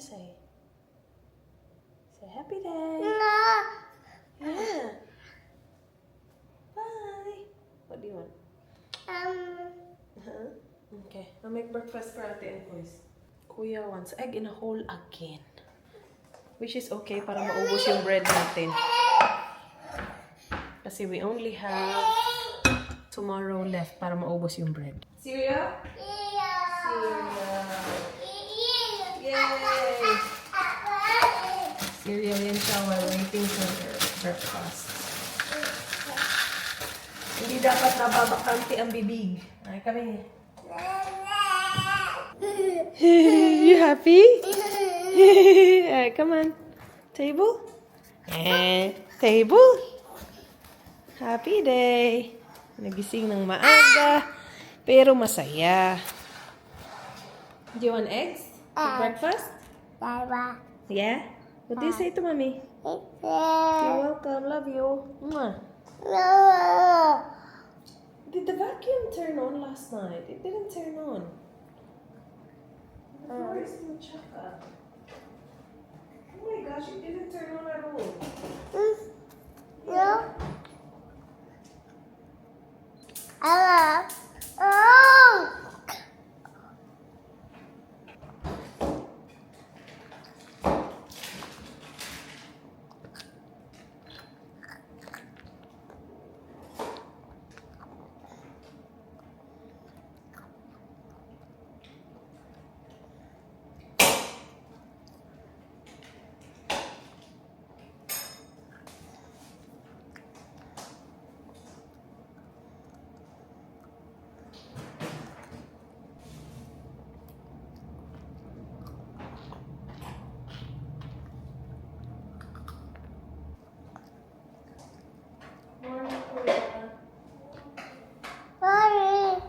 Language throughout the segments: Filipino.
say? Say happy day. No. Yeah. Bye. What do you want? Huh? Okay. I'll make breakfast for Ate and Kuya wants egg in a hole again. Which is okay para maubos yung bread natin. Kasi we only have tomorrow left para maubos yung bread. Cereal? Cereal. Yay! Cereal yan siya while waiting for her breakfast. Hindi dapat nababakante ang bibig. Ay, kami. You happy? Alright, come on. Table? Table? Happy day. Nagising ng maaga, pero masaya. Do you want eggs for breakfast? Baba. Yeah? What do you say to mommy? You're welcome. Love you. Mwah. No. Did the vacuum turn on last night? It didn't turn on. The floor is still chaka. Oh my gosh, it didn't turn on at all. No. Oh. Morning, Kuya. Sorry.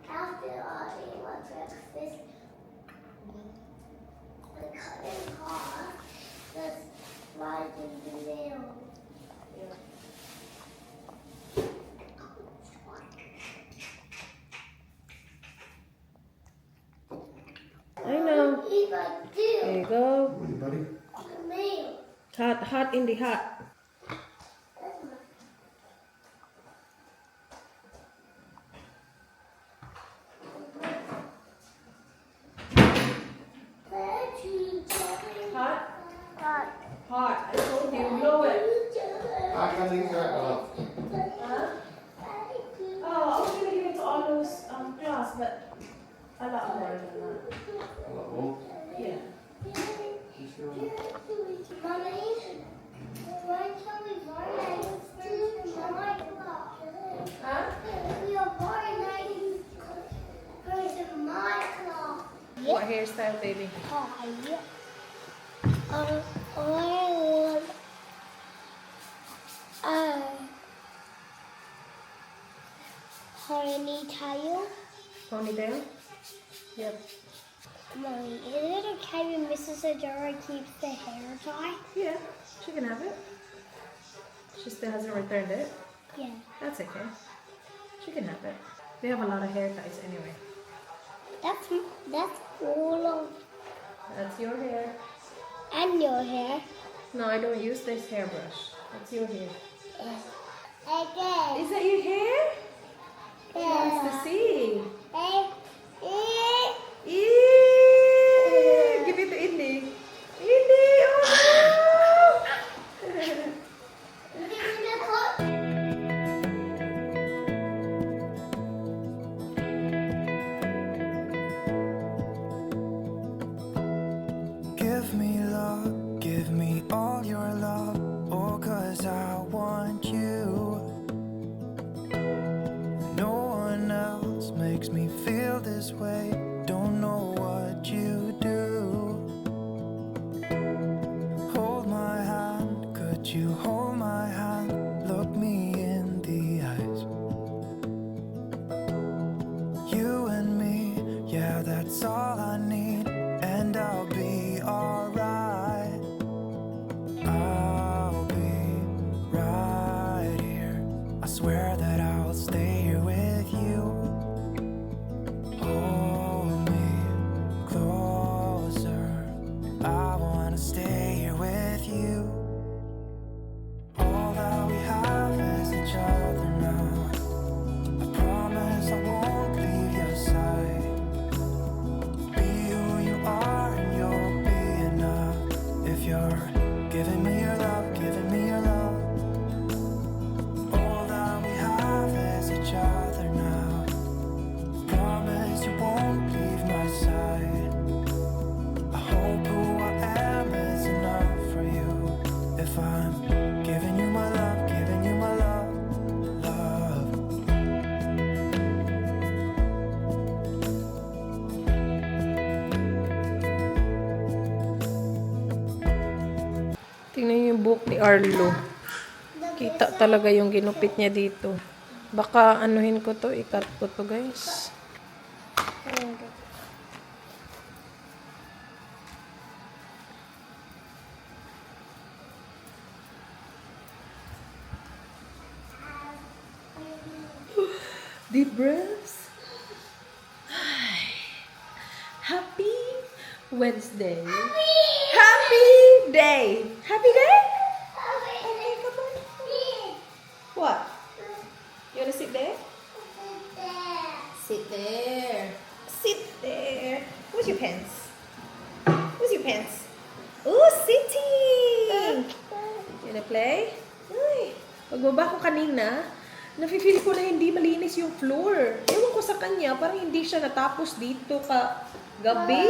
After I eat my breakfast, the cutting car just rides in the nail. I know. If I do, There you go. What are you, buddy? the nail. Hot in the hot. Hot? Hot. I told you, blow it. I can leave that off. Huh? Oh, I was gonna give it to all those class, but a lot more than that. Hello. Yeah. You still- Mommy, why can't we burn it first to 9 o'clock? Huh? We are burning it first to 9 o'clock. What hairstyle, baby? Ponytail. Ponytail? Yep. Mommy, is it okay when Mrs. Adora keeps the hair tie? Yeah, she can have it. She still hasn't returned it. Yeah. That's okay. She can have it. We have a lot of hair ties anyway. That's all of That's your hair. and your hair. No, I don't use this hairbrush. That's your hair. Again. Is that your hair? She wants to see. Eee! Give it to Indy. Indy! Oh no! Give me love, give me all your love, oh, 'cause I want you. No one else makes me feel this way, don't know what you do. Hold my hand, could you hold my hand, look me in the eyes. You and me, yeah, that's all giving me your love, giving me your love. All that we have is each other now. Promise you won't leave my side. I hope who I am is enough for you. If I'm giving you my love, giving you my love, love. Tingnan niyo yung buhok ni Arlo. Kita talaga yung ginupit niya dito. Baka anuhin ko to, i-cut ko to, guys. Deep breaths. Happy Wednesday. Happy day. Happy day? Okay, come on. What? You wanna sit there? Sit there. Sit there. Where's your pants? Where's your pants? Oh, sitting! You wanna play? Ay, pagbaba ko kanina, nafe-feel ko na hindi malinis yung floor. Ewan ko sa kanya, parang hindi siya natapos dito ka gabi.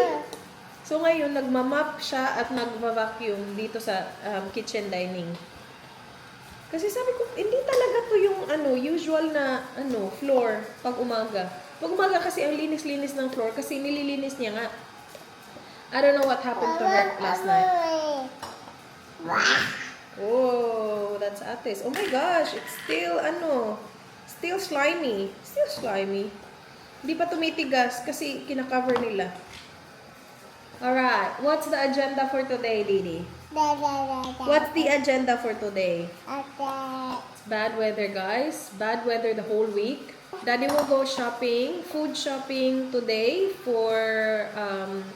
So ngayon, nagmamap siya at nagva-vacuum dito sa kitchen dining. Kasi sabi ko, hindi talaga to yung usual na floor pag umaga. Pag umaga kasi ang linis-linis ng floor kasi nililinis niya nga. I don't know what happened to her last night. Oh, that's Ates. Oh my gosh, it's still still slimy. Still slimy. Hindi pa tumitigas kasi kina-cover nila. Alright, what's the agenda for today, Didi? What's the agenda for today? It's bad weather, guys. Bad weather the whole week. Daddy will go shopping, food shopping today for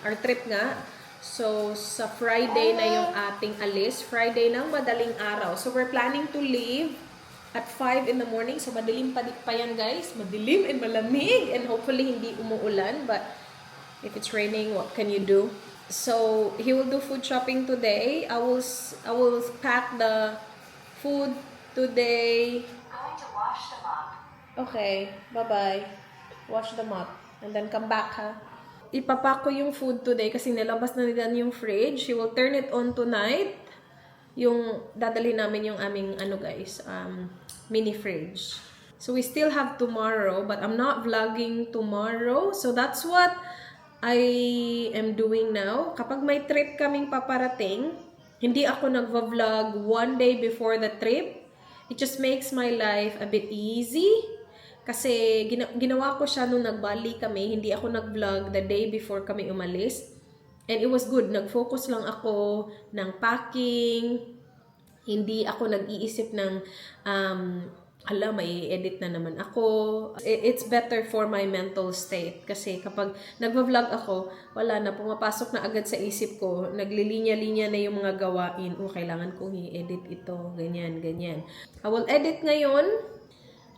our trip nga. So, sa Friday na yung ating alis. Friday ng madaling araw. So, we're planning to leave at 5 in the morning. So, madilim pa yan, guys. Madilim and malamig. And hopefully, hindi umuulan. But, if it's raining, what can you do? So, he will do food shopping today. I will pack the food today. Going to wash them up. Okay, bye-bye. Wash them up. And then come back, ha? Ipapack ko yung food today kasi nilabas na nila yung fridge. He will turn it on tonight. Yung dadali namin yung aming, guys, mini fridge. So, we still have tomorrow, but I'm not vlogging tomorrow. So, that's what I am doing now. Kapag may trip kaming paparating, hindi ako nagva-vlog one day before the trip. It just makes my life a bit easy. Kasi ginawa ko siya nung nagbali kami. Hindi ako nag-vlog the day before kami umalis. And it was good. Nag-focus lang ako ng packing. Hindi ako nag-iisip ng, may edit na naman ako. It's better for my mental state. Kasi kapag nagva-vlog ako, wala na, pumapasok na agad sa isip ko. Naglilinya-linya na yung mga gawain. Kailangan kong i-edit ito. Ganyan, ganyan. I will edit ngayon.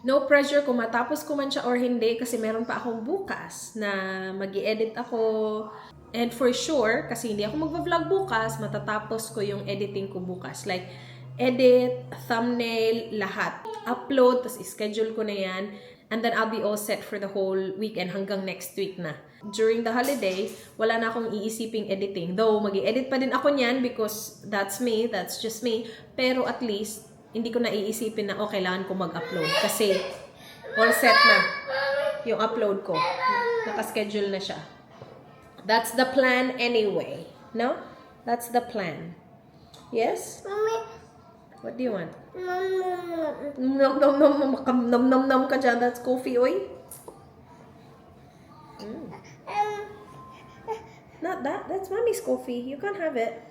No pressure kung matapos ko man siya or hindi kasi meron pa akong bukas na mag-i-edit ako. And for sure, kasi hindi ako magva-vlog bukas, matatapos ko yung editing ko bukas. Like, edit, thumbnail, lahat. Upload, tapos i-schedule ko na yan. And then I'll be all set for the whole weekend hanggang next week na. During the holiday, wala na akong iisiping editing. Though, mag-i-edit pa din ako niyan because that's me, that's just me. Pero at least, hindi ko na iisipin na, kailangan ko mag-upload. Kasi, all set na yung upload ko. Nakaschedule na siya. That's the plan anyway. No? That's the plan. Yes? Mommy. What do you want? Nom. Nom ka dyan. That's coffee, oy. Not that. That's mommy's coffee. You can't have it.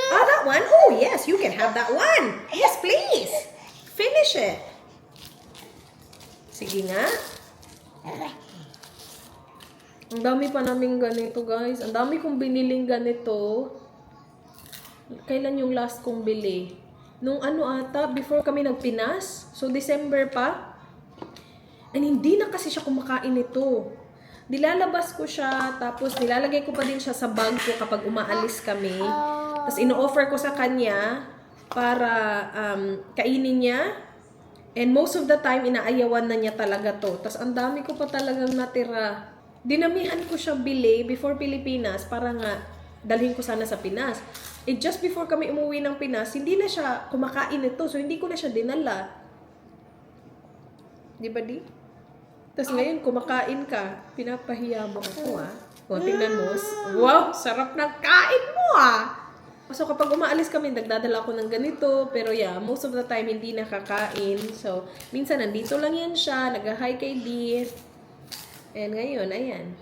Oh, that one? Oh, yes. You can have that one. Yes, please. Finish it. Sige nga. Ang dami pa naming ganito, guys. Ang dami kong biniling ganito. Kailan yung last kong bili? Nung before kami nagpinas. So, December pa. And hindi na kasi siya kumakain nito. Nilalabas ko siya, tapos nilalagay ko pa din siya sa bag ko kapag umaalis kami. Tapos ino-offer ko sa kanya para kainin niya. And most of the time, inaayawan na niya talaga to. Tapos ang dami ko pa talagang natira. Dinamihan ko siya bili before Pilipinas para nga dalhin ko sana sa Pinas. Just before kami umuwi ng Pinas, hindi na siya kumakain nito. So, hindi ko na siya dinala. Di ba di? Tapos ngayon, kumakain ka. Pinapahiya mo ako O, tingnan mo. Wow, sarap ng kain mo So, kapag umaalis kami, nagdadala ako ng ganito. Pero yeah, most of the time, hindi nakakain. So, minsan nandito lang yan siya. Nag-hi kay Dee. And ngayon, ayan.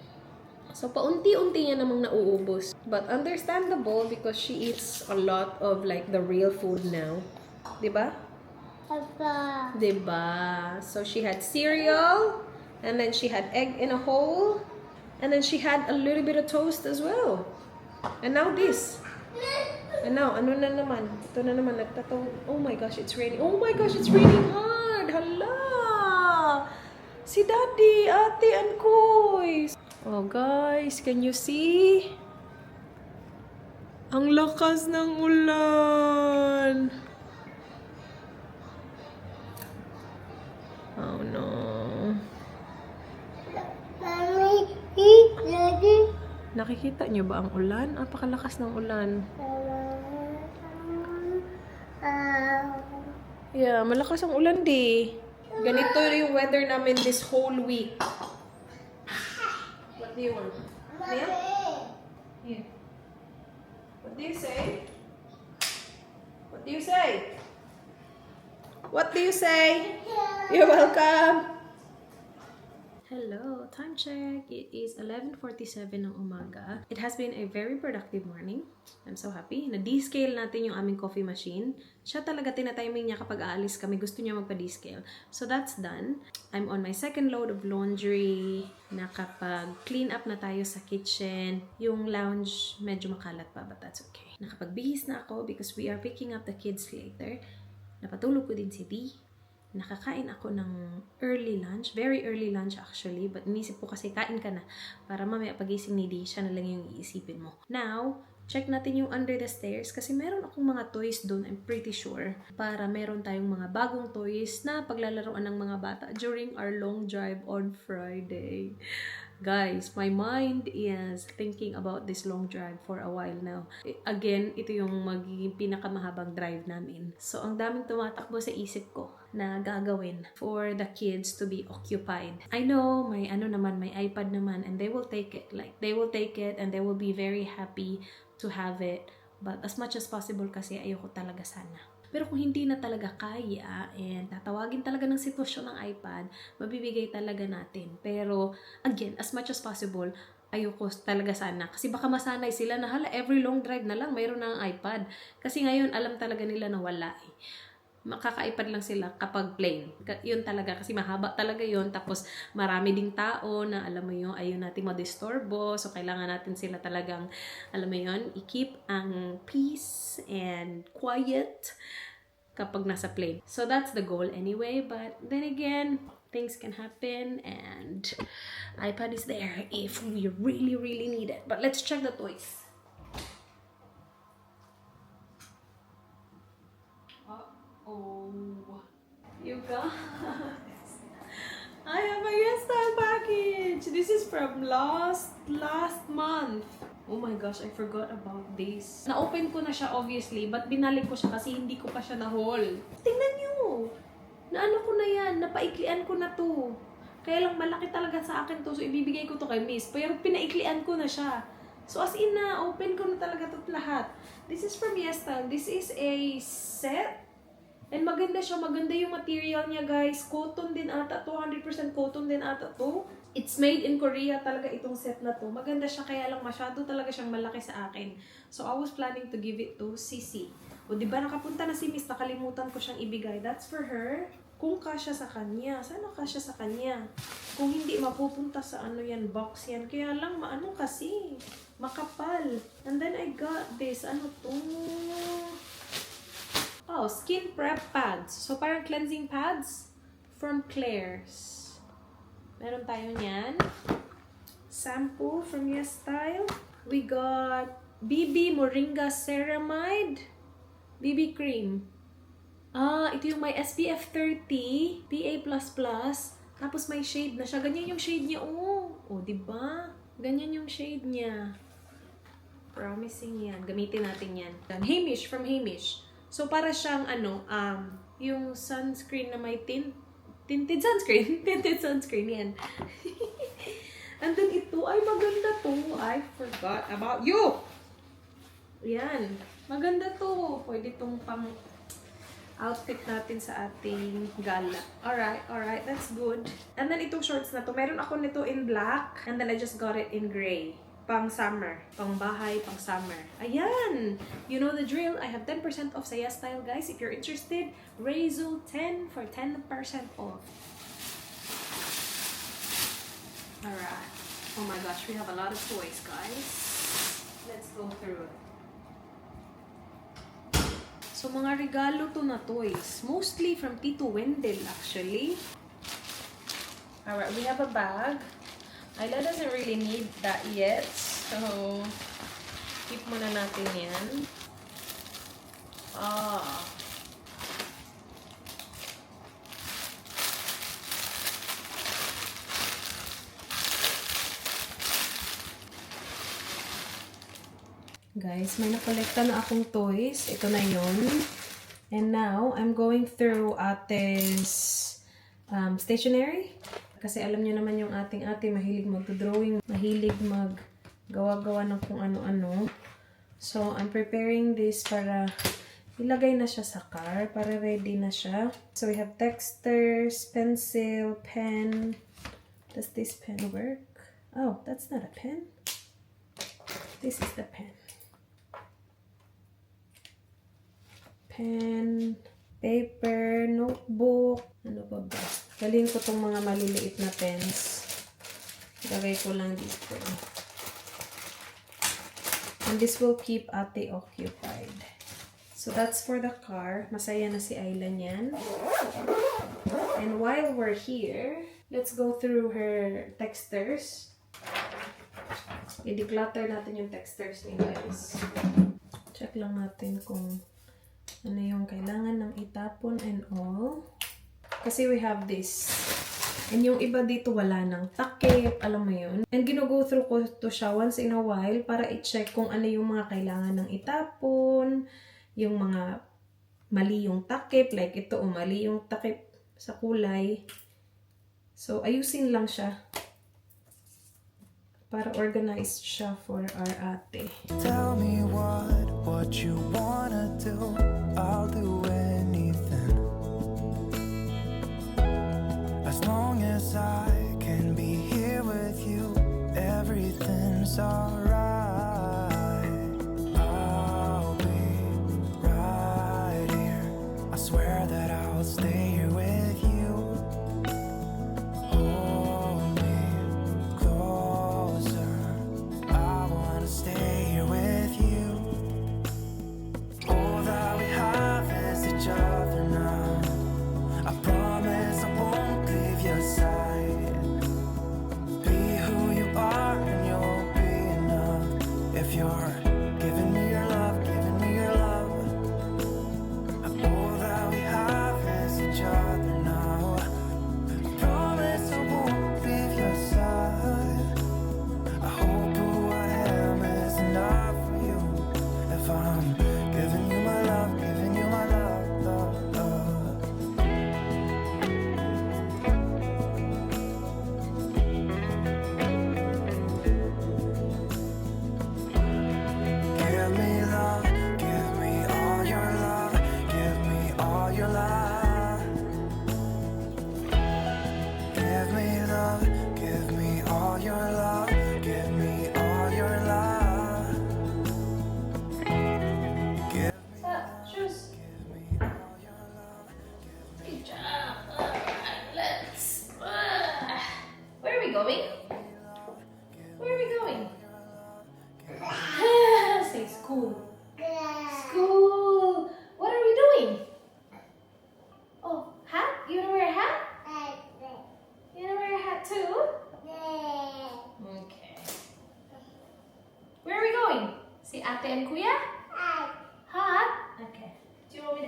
So, paunti-unti niya namang nauubos. But understandable because she eats a lot of like the real food now. Diba? Papa. Diba? So, she had cereal. And then she had egg in a hole. And then she had a little bit of toast as well. And now this. And now, ano na naman? Ito na naman, oh my gosh, it's raining. Oh my gosh, it's raining hard. Hala! Si Daddy, Ate, and Koy. Oh guys, can you see? Ang lakas ng ulan. Oh no. Mommy, Daddy. Nakikita niyo ba ang ulan? Napakalakas ng ulan. Yeah, malakas ang ulan di. Ganito yung weather namin this whole week. What do you want? Yeah? Here. What do you say? What do you say? What do you say? You're welcome. Hello, time check. It is 11:47 ng umaga. It has been a very productive morning. I'm so happy. Na-descale natin yung aming coffee machine. Siya talaga tinatiming niya kapag aalis kami. Gusto niya magpa-descale. So that's done. I'm on my second load of laundry. Nakapag-clean up na tayo sa kitchen. Yung lounge medyo makalat pa, but that's okay. Nakapag-bihis na ako because we are picking up the kids later. Napatulog ko din si Dee. Nakakain ako ng early lunch. Very early lunch actually. But inisip ko kasi kain ka na. Para mamaya pagising ni Dee, siya na lang yung iisipin mo. Now, check natin yung under the stairs. Kasi meron akong mga toys doon. I'm pretty sure. Para meron tayong mga bagong toys na paglalaroan ng mga bata during our long drive on Friday. Guys, my mind is thinking about this long drive for a while now. Again, ito yung magiging pinakamahabang drive namin. So, ang daming tumatakbo sa isip ko na gagawin for the kids to be occupied. I know, may iPad naman, and they will take it. Like, they will take it and they will be very happy to have it. But as much as possible kasi ayoko talaga sana. Pero kung hindi na talaga kaya and tatawagin talaga ng sitwasyon ng iPad, mabibigay talaga natin. Pero again, as much as possible, ayoko talaga sana. Kasi baka masanay sila na hala, every long drive na lang mayroon ng iPad. Kasi ngayon, alam talaga nila na wala eh. Makaka-iPad lang sila kapag plain. Yun talaga, kasi mahaba talaga yun. Tapos marami ding tao na alam mo yun, ayaw natin madisturbo. So kailangan natin sila talagang, alam mo yun, i-keep ang peace and quiet kapag nasa plain. So that's the goal anyway. But then again, things can happen and iPad is there if we really, really need it. But let's check the toys. Oh, you guys, I have a YesStyle package. This is from last month. Oh my gosh, I forgot about this. Na-open ko na siya obviously, but binalik ko siya kasi hindi ko pa siya na-haul. Tingnan nyo! Naano ko na yan, napaiklian ko na to. Kaya lang malaki talaga sa akin to, so ibibigay ko to kay Miss. Pero pinaiklian ko na siya. So as in na, open ko na talaga to lahat. This is from YesStyle. This is a set. And maganda siya, maganda yung material niya guys. Cotton din ata to, 100% cotton din ata to. It's made in Korea talaga itong set na to. Maganda siya, kaya lang masyado talaga siyang malaki sa akin. So I was planning to give it to Sisi. O diba nakapunta na si Miss, nakalimutan ko siyang ibigay. That's for her. Kung kasya sa kanya, sana kasya sa kanya. Kung hindi, mapupunta sa ano yan, box yan. Kaya lang, maano kasi, makapal. And then I got this, ano to? Oh, skin prep pads. So, parang cleansing pads from Claire's. Meron tayo niyan. Shampoo from YesStyle. We got BB Moringa Ceramide BB Cream. Ito yung may SPF 30, PA++, tapos may shade na siya. Ganyan yung shade niya, diba? Ganyan yung shade niya. Promising yan. Gamitin natin yan. Hamish, from Hamish. So, para siyang, yung sunscreen na may tinted sunscreen. Tinted sunscreen, yan. And then ito, ay maganda to. I forgot about you! Yan. Maganda to. Pwede tong pang outfit natin sa ating gala. Alright, that's good. And then itong shorts na to, meron ako nito in black, and then I just got it in gray. Pang summer, pang bahay, pang summer. Ayan! You know the drill. I have 10% off sa Style, guys. If you're interested, Razul 10 for 10% off. Alright. Oh my gosh, we have a lot of toys, guys. Let's go through it. So, mga regalo to na toys. Mostly from Tito Wendell, actually. Alright, we have a bag. Ayla doesn't really need that yet. So, keep muna natin yan. Guys, may nakolekta na akong toys. Ito na yun. And now, I'm going through Ate's stationery. Kasi alam niyo naman yung ating ate, mahilig mag-drawing, mahilig mag-gawa-gawa ng kung ano-ano. So, I'm preparing this para ilagay na siya sa car, para ready na siya. So, we have texters, pencil, pen. Does this pen work? Oh, that's not a pen. This is the pen. Pen, paper, notebook. Ano ba ba? Galing ko tong mga maliliit na pens. Lagay ko lang dito. And this will keep ate occupied. So that's for the car. Masaya na si Ayla niyan. And while we're here, let's go through her texters. I-declutter natin yung texters ni guys. Check lang natin kung ano yung kailangan ng itapon and all. Kasi we have this. And yung iba dito wala nang takip, alam mo yun. And gino-go through ko to siya once in a while para i-check kung ano yung mga kailangan ng itapon, yung mga mali yung takip, like ito mali yung takip sa kulay. So ayusin lang siya para organized siya for our ate. Tell me what you wanna do. I'll do anything. As long as I can be here with you, everything's alright. I'll be right here. I swear that I'll stay here with you. Hold me closer. I wanna stay here with you. Oh,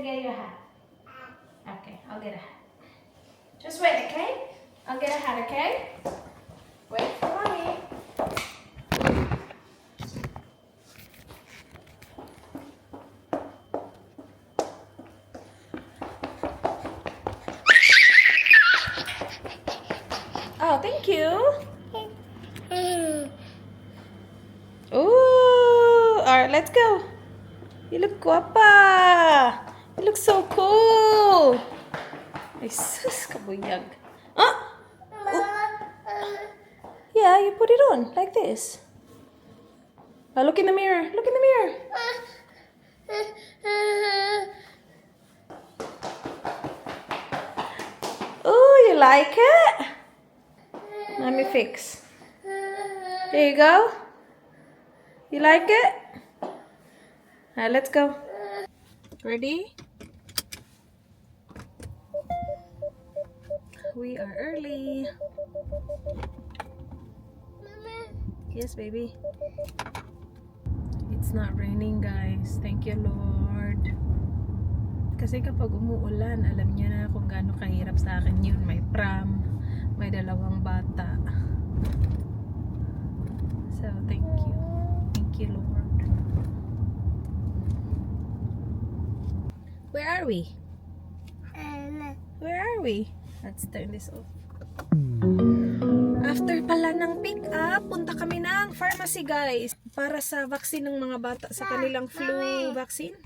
get you a hat. Okay, I'll get a hat. Just wait, okay? I'll get a hat, okay? Wait for mommy. Oh, thank you. Ooh, alright, let's go. You look guapa. You look so cool. Ay, sus, kabuyag. Ah! Yeah, you put it on like this. Oh, look in the mirror. Look in the mirror. Oh, you like it? Let me fix. There you go. You like it? Alright, let's go. Ready? We are early. Yes, baby. It's not raining, guys. Thank you, Lord. Kasi kapag umuulan, alam niyo na kung gaano kahirap sa akin yun. May pram, may dalawang bata. So, thank you. Thank you, Lord. Where are we? Where are we? Let's turn this off. After pala ng pick up, punta kami ng pharmacy, guys. Para sa vaccine ng mga bata sa kanilang flu vaccine.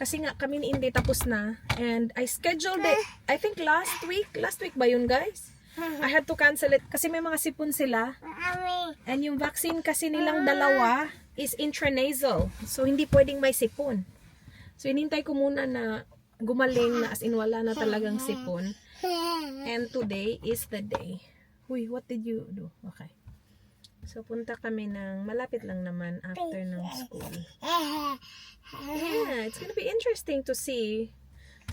Kasi nga kami ni Inday tapos na. And I scheduled it, I think last week. Last week ba yun, guys? I had to cancel it kasi may mga sipon sila. And yung vaccine kasi nilang dalawa is intranasal. So hindi pwedeng may sipon. So inintay ko muna na gumaling na as in wala na talagang sipon. And today is the day. Uy, what did you do? Okay. So punta kami ng malapit lang naman after ng school. Yeah, it's gonna be interesting to see.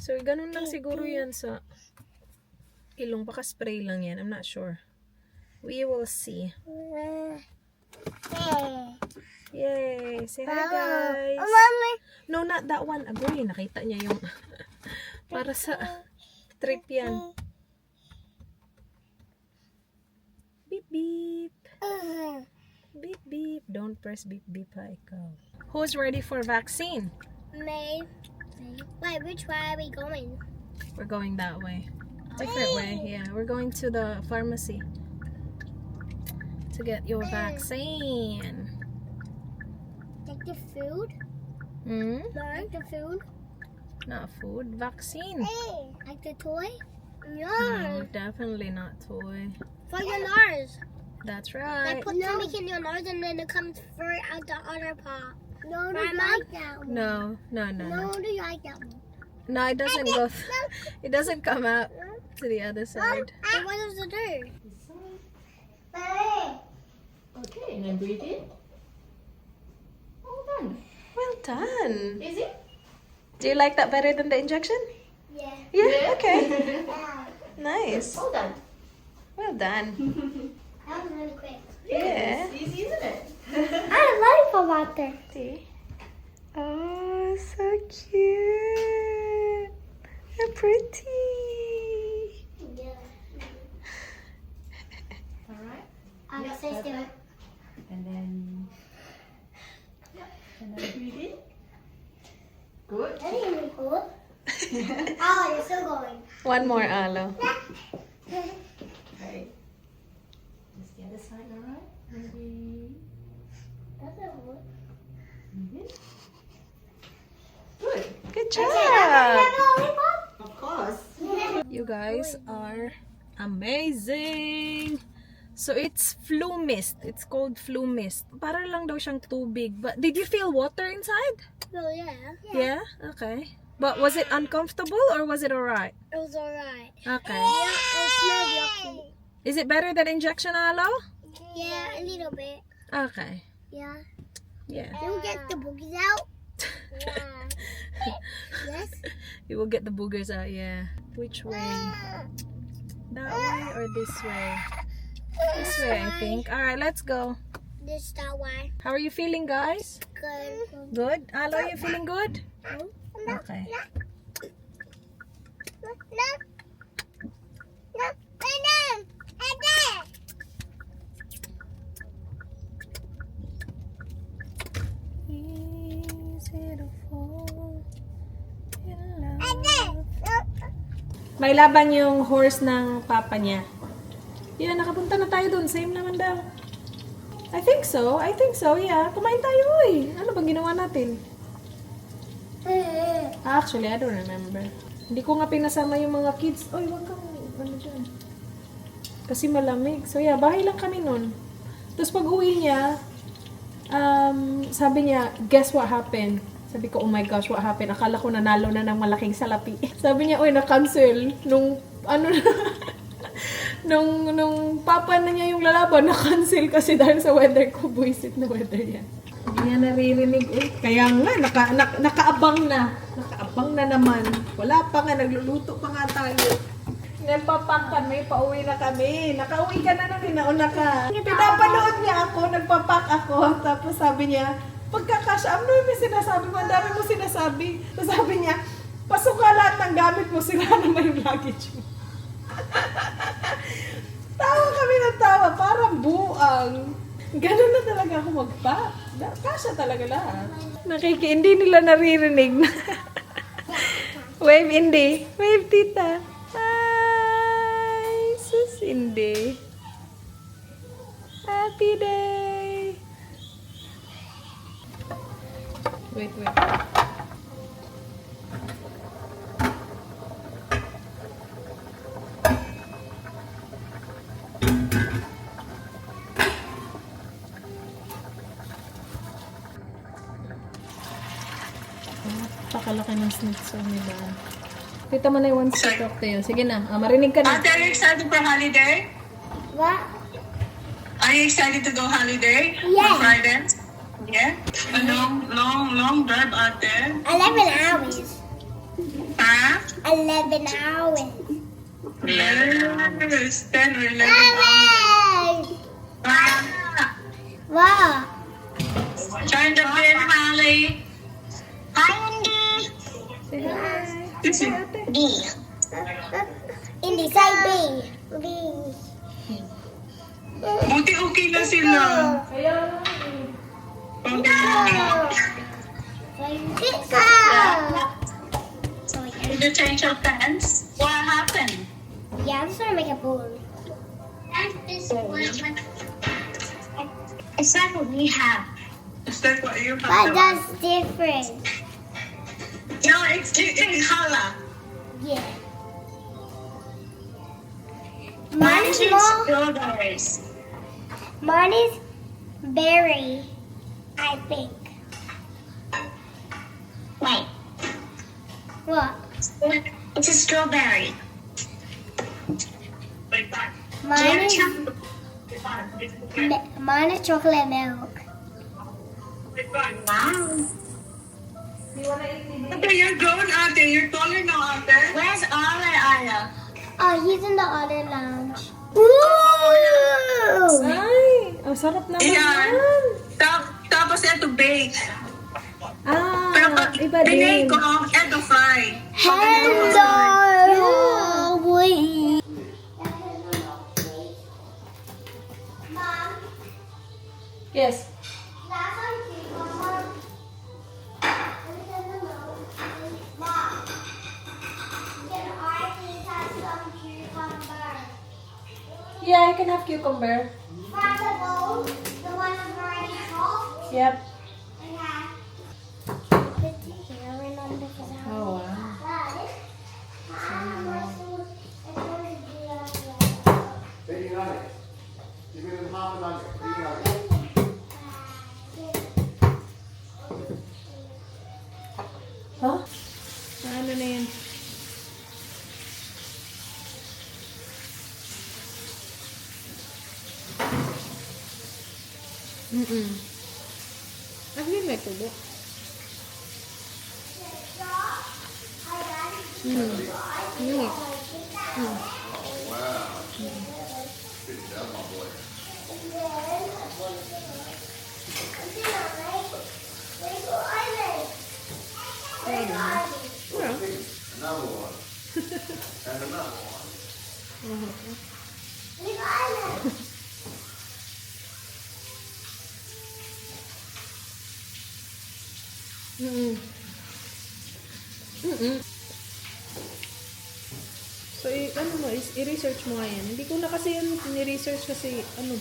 So ganun lang siguro yan sa ilong. Baka spray lang yan. I'm not sure. We will see. Yay! Say hi, guys! No, not that one. Agoy, nakita niya yung para sa trip yan. Beep, beep. Beep, beep. Don't press beep, beep ha, ikaw. Who's ready for vaccine? May. Wait, which way are we going? We're going that way. Different way, yeah. We're going to the pharmacy to get your vaccine. Like the food? Hmm? Like the food? Not food, vaccine. Like the toy? No, No. definitely not toy. For your nose. That's They right. put something in your nose and then it comes fur out the other part. No, do you like that one? No, no, no, no. No, do you like that one? No, it doesn't go. It doesn't come out to the other side. Then what does it do? Okay, and then breathe in. Well done. Well done. Easy? Do you like that better than the injection? Yeah. Yeah. Okay. Nice. Well done. Well done. That was really quick. Yeah. It's easy, isn't it? I have lollipop out there. See? Oh, so cute. And pretty. Yeah. All right. I'll say still. And then, and then breathe in. Good. That ain't really cool. Oh, you're still going. One more, Alo. Okay. Just the other side, all right? Ready? That's a wood. Breathe in. Good. Good Have job. a lollipop? Of course. You guys are amazing. So it's flu mist. It's called flu mist. Para lang daw siyang tubig. But did you feel water inside? Oh, yeah. Yeah. Okay. But was it uncomfortable or was it alright? It was alright. Okay. Yeah, it smelled yucky. Is it better than injection, Alo? Yeah, a little bit. Okay. Yeah. Yeah. You'll get the boogies out. Yes. You will get the boogers out, yeah. Which way? That way or this way? This way, I think. Alright, let's go. This that way. How are you feeling, guys? good. Good? Alo, you feeling good? Look, Okay. look, look. Look, Adam. Adam. Easy to fall in love. Adam. Look. May laban yung horse ng papa niya. Yeah, nakapunta na tayo dun. Same naman daw. I think so. Yeah. Kumain tayo, uy. Ano bang ginawa natin? Actually, I don't remember. Hindi ko nga pinasama yung mga kids. Uy, wag kang, ano dyan. Kasi malamig. So yeah, bahay lang kami nun. Tapos pag uwi niya, sabi niya, guess what happened? Sabi ko, oh my gosh, what happened? Akala ko nanalo na ng malaking salapi. Sabi niya, uy, na-cancel. Nung, ano na, nung papa na niya yung lalaban, na-cancel kasi dahil sa weather ko, buisit na weather yan. Hindi niya naririnig. Eh. Kaya nga, nakaabang na. Nakaabang na naman. Wala pa nga, nagluluto pa nga tayo. Nagpapak kami, pauwi na kami. Nakauwi ka na nung nauna ka. Pinapanood niya ako, nagpapak ako. Tapos sabi niya, pagkakasya, ano yung sinasabi mo? Ang dami mo sinasabi. Tapos sabi niya, pasok ka lahat ng gamit mo, sila naman yung luggage mo. Tawa kami ng tawa, parang buang. Ganun na talaga ako mag-pack. Kasya talaga lahat. Hindi nila naririnig. Wave, hindi. Wave, tita. Hi, sus, hindi. Happy day. Wait. Napakalaki ng snitso nila. Tita mo na yung one stick of tayo. Sige na, marinig ka na. Ate, are you excited for holiday? What? Are you excited to go holiday? Yeah. On Friday? Yeah? A long drive out there? 11 hours. Huh? 11 hours. 11 hours. 10 or 11 hours. Alright. Ah, Wow. join the bin, Holly. Hi, Andy. Say hi. This is B. Indy, say B. B. buti okay na sila. Pizza. Did you change your pants? What happened? Yeah, I'm just trying to make a balloon. It's like what we have. Is that what you But have? that's different. No, it's different color. Yeah. Mine is Mine is more. strawberries. Mine is berry, I think. Wait, What? it's a strawberry. Mine is chocolate milk. Wow. Okay, you're going out there. You're taller now out there. Where's Ala? Oh, he's in the other lounge. Ooh! Ay, ang sarap naman Yeah. yan. Tapos ito bake. Pero Ah, pag iba binake din. ko, ito fry. Hello, boy. Mom, Yes. that's on cucumber. Mom, can I please have some cucumber? Yeah, I can have cucumber. From the bowl, the one that's already soft. Yep. Okay. Put the hair in under the house. Oh, wow. Baby nugget. Give me the mama nugget. Baby nugget. Huh? Ano na yan? Actually, may tubo. Good job, my boy. Lego Island. Lego Island. Yeah. Another one. And another one. Lego Island. So, ano mo, i-research mo nga yan. Hindi ko na kasi yan ni-research kasi, ano.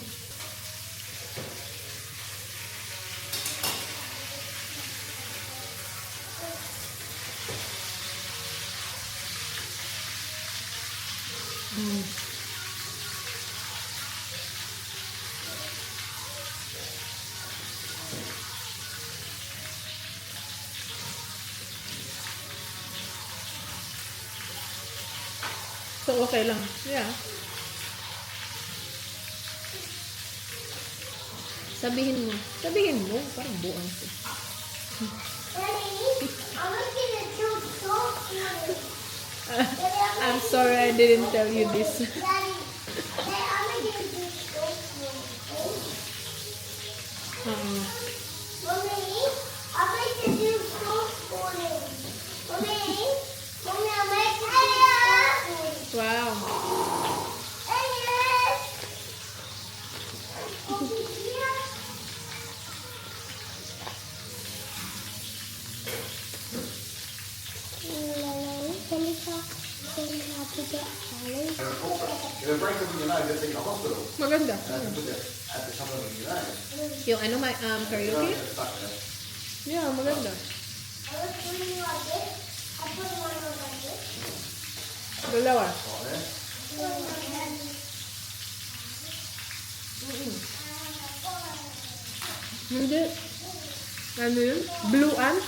So, okay lang. Yeah. Sabihin mo. Sabihin mo. Parang buang ko. Daddy, I'm looking at two socks. I'm sorry I didn't tell you this. Daddy, I'm looking at two socks. Mommy, I'm like to do socks for him. Mommy, I'm like to do socks for him. Wow. If it breaks up in the night, just take it to the hospital. Maganda. And I can put that at the top of the United. Yung ano, may karaoke? Stuck there. Yeah, maganda. Dalawa. Hindi. Ano yun? Blue ant?